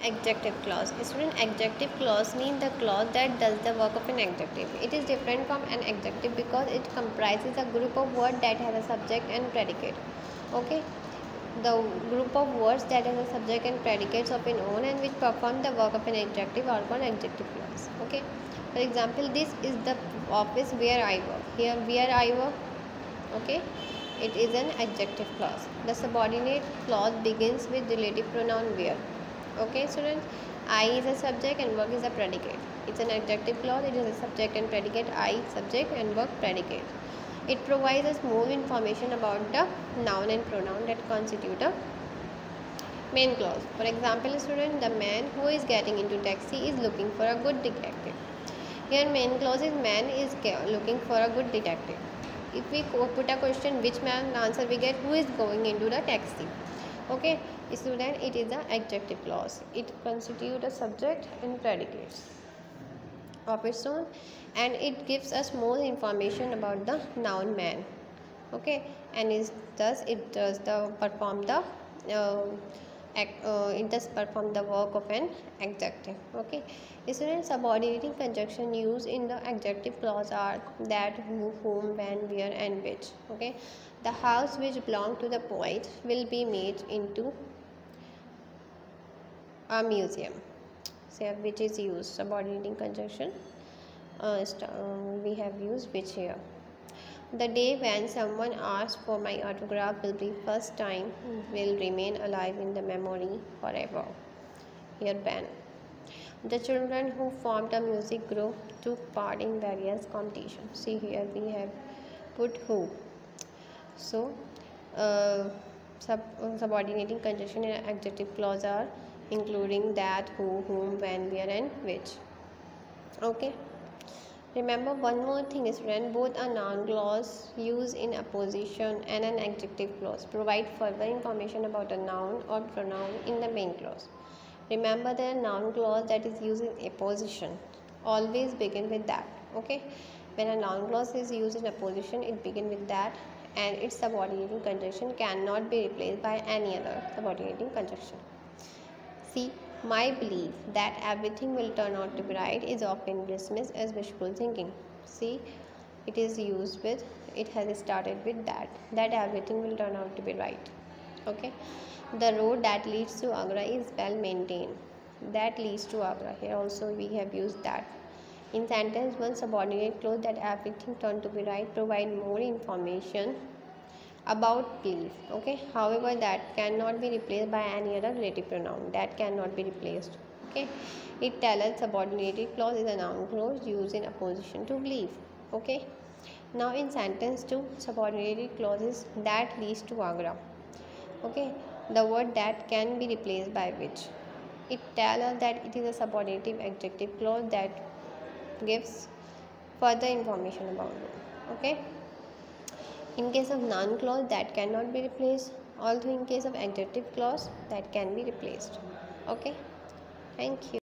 Adjective clause. Student, adjective clause means the clause that does the work of an adjective. It is different from an adjective because it comprises a group of words that has a subject and predicate. Okay, the group of words that has a subject and predicates of its own and which perform the work of an adjective are called adjective clause. Okay, for example, this is the office where I work. Here, where I work. Okay, it is an adjective clause. The subordinate clause begins with relative pronoun where. Okay, students, I is a subject and work is a predicate. It's an adjective clause. It is a subject and predicate. I subject and work predicate. It provides us more information about the noun and pronoun that constitute a main clause. For example, student, the man who is getting into taxi is looking for a good detective. Here main clause is man is looking for a good detective. If we put a question which man, answer we get who is going into the taxi. Okay, student, it is an adjective clause. It constitutes a subject and predicates of its own, and it gives us more information about the noun man. Okay, and it does perform the work of an adjective. Okay, student, subordinating conjunction used in the adjective clause are that, who, whom, when, where, and which. Okay, the house which belonged to the poet will be made into a museum. So which is used, subordinating conjunction. We have used which here. The day when someone asks for my autograph will be first time will remain alive in the memory forever. Here when. The children who formed a music group took part in various competitions. See here we have put who. So subordinating conjunction and adjective clause are including that, who, whom, when, where, and which. Okay. Remember one more thing, student, both a noun clause used in apposition and an adjective clause provide further information about a noun or pronoun in the main clause. Remember the noun clause that is used in apposition always begin with that. Okay, when a noun clause is used in apposition, it begins with that, and its subordinating conjunction cannot be replaced by any other subordinating conjunction. See, my belief that everything will turn out to be right is often dismissed as wishful thinking. See, it is used with, it has started with that everything will turn out to be right. Okay, the road that leads to Agra is well maintained. That leads to Agra. Here also we have used that. In sentence one, subordinate clause that everything turned to be right provide more information about belief. Okay, however that cannot be replaced by any other relative pronoun. That cannot be replaced. Okay, it tells us subordinated clause is a noun clause used in opposition to belief. Okay, now in sentence 2, subordinated clauses that leads to Agra. Okay, the word that can be replaced by which. It tells us that it is a subordinative adjective clause that gives further information about it. Okay, in case of noun clause that cannot be replaced, although in case of adjective clause that can be replaced. Okay, thank you.